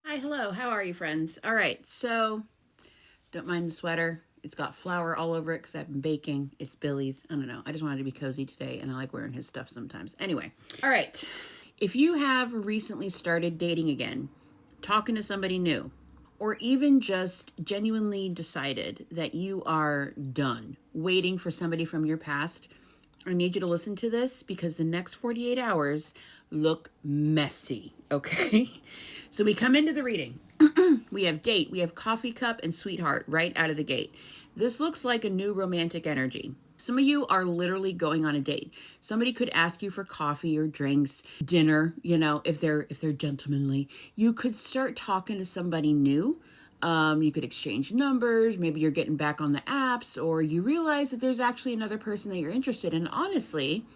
Hi, hello. How are you, friends? All right, so don't mind the sweater. It's got flour all over it because I've been baking. It's Billy's. I don't know. I just wanted to be cozy today, and I like wearing his stuff sometimes. Anyway, all right. If you have recently started dating again, talking to somebody new, or even just genuinely decided that you are done waiting for somebody from your past, I need you to listen to this because the next 48 hours look messy, okay? So we come into the reading. We have date, we have coffee cup, and sweetheart right out of the gate. This looks like a new romantic energy. Some of you are literally going on a date. Somebody could ask you for coffee or drinks, dinner, if they're gentlemanly. You could start talking to somebody new. You could exchange numbers. Maybe you're getting back on the apps, or you realize that there's actually another person that you're interested in. Honestly,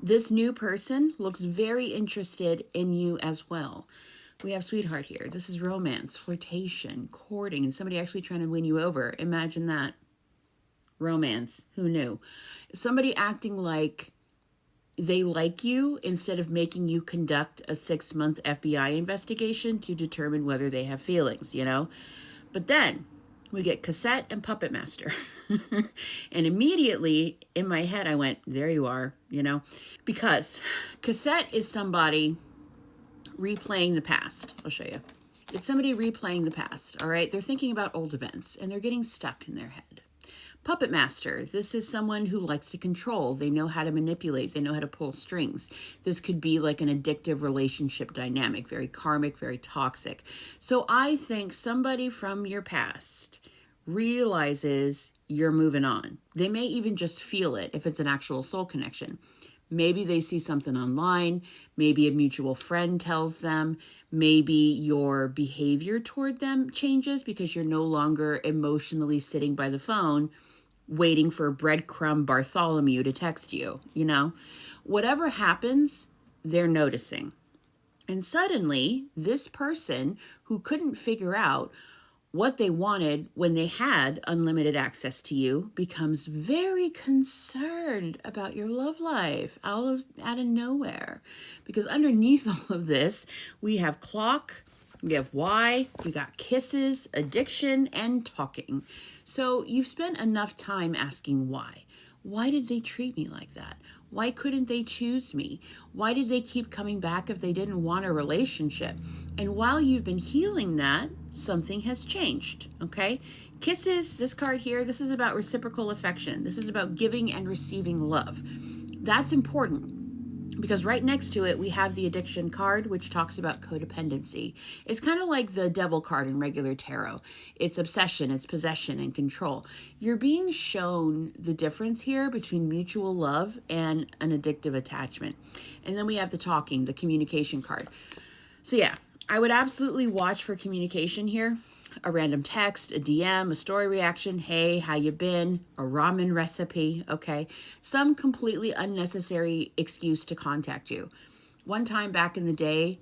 this new person looks very interested in you as well. We have sweetheart here. This is romance, flirtation, courting, and somebody actually trying to win you over. Imagine that. Romance. Who knew? Somebody acting like they like you instead of making you conduct a 6-month FBI investigation to determine whether they have feelings. But then we get cassette and puppet master. And immediately in my head, I went, there you are. Because cassette is somebody replaying the past. I'll show you. It's somebody replaying the past, all right? They're thinking about old events and they're getting stuck in their head. Puppet master, this is someone who likes to control. They know how to manipulate. They know how to pull strings. This could be like an addictive relationship dynamic, very karmic, very toxic. So I think somebody from your past realizes you're moving on. They may even just feel it if it's an actual soul connection. Maybe they see something online. Maybe a mutual friend tells them. Maybe your behavior toward them changes because you're no longer emotionally sitting by the phone waiting for breadcrumb Bartholomew to text you. Whatever happens, they're noticing. And suddenly, this person who couldn't figure out what they wanted when they had unlimited access to you becomes very concerned about your love life out of nowhere. Because underneath all of this, we have clock, we have why, we got kisses, addiction, and talking. So you've spent enough time asking why. Why did they treat me like that? Why couldn't they choose me? Why did they keep coming back if they didn't want a relationship? And while you've been healing that, something has changed, okay? Kisses, this card here, this is about reciprocal affection. This is about giving and receiving love. That's important because right next to it, we have the addiction card, which talks about codependency. It's kind of like the devil card in regular tarot. It's obsession, it's possession, and control. You're being shown the difference here between mutual love and an addictive attachment. And then we have the talking, the communication card. So yeah, I would absolutely watch for communication here. A random text, a DM, a story reaction, hey, how you been? A ramen recipe, okay? Some completely unnecessary excuse to contact you. One time back in the day,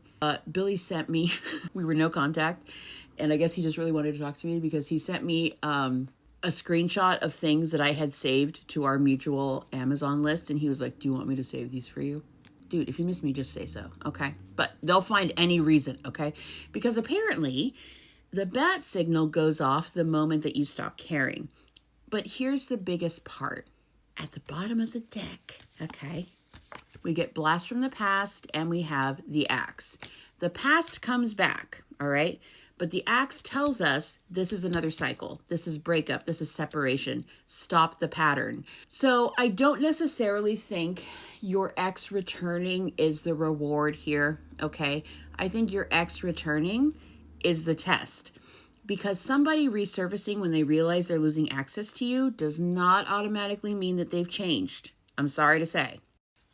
Billy sent me, we were no contact, and I guess he just really wanted to talk to me because he sent me a screenshot of things that I had saved to our mutual Amazon list, and he was like, do you want me to save these for you? Dude, if you miss me, just say so, okay? But they'll find any reason, okay? Because apparently the bat signal goes off the moment that you stop caring. But here's the biggest part. At the bottom of the deck, okay, we get blast from the past and we have the axe. The past comes back, all right? But the axe tells us this is another cycle. This is breakup. This is separation. Stop the pattern. So I don't necessarily think your ex returning is the reward here, okay? I think your ex returning is the test. Because somebody resurfacing when they realize they're losing access to you does not automatically mean that they've changed. I'm sorry to say.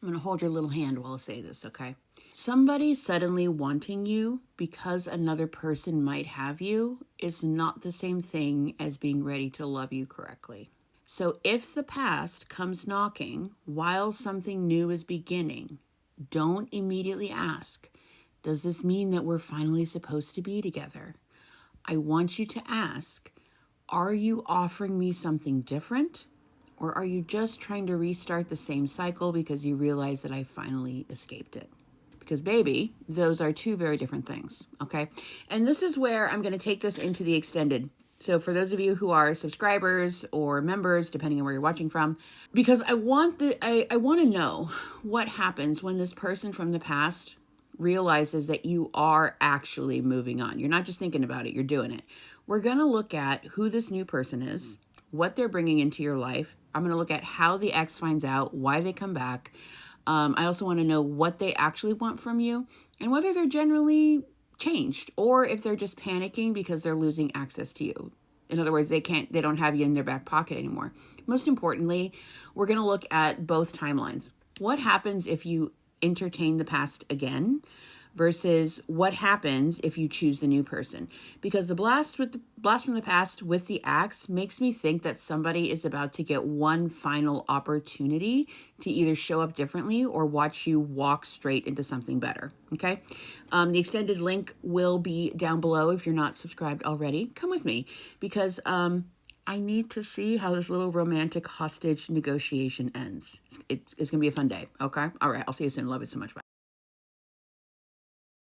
I'm going to hold your little hand while I say this, okay? Somebody suddenly wanting you because another person might have you is not the same thing as being ready to love you correctly. So if the past comes knocking while something new is beginning, don't immediately ask, does this mean that we're finally supposed to be together? I want you to ask, are you offering me something different? Or are you just trying to restart the same cycle because you realize that I finally escaped it? because baby, those are two very different things, okay? And this is where I'm going to take this into the extended. So for those of you who are subscribers or members, depending on where you're watching from, because I want to know what happens when this person from the past realizes that you are actually moving on. You're not just thinking about it, you're doing it. We're going to look at who this new person is, what they're bringing into your life. I'm going to look at how the ex finds out, why they come back. I also want to know what they actually want from you and whether they're generally changed or if they're just panicking because they're losing access to you. In other words, they don't have you in their back pocket anymore. Most importantly, we're going to look at both timelines. What happens if you entertain the past again versus what happens if you choose the new person? Because the blast from the past with the axe makes me think that somebody is about to get one final opportunity to either show up differently or watch you walk straight into something better. Okay. The extended link will be down below. If you're not subscribed already, come with me because I need to see how this little romantic hostage negotiation ends. It's going to be a fun day. Okay. All right. I'll see you soon. Love it so much. Bye.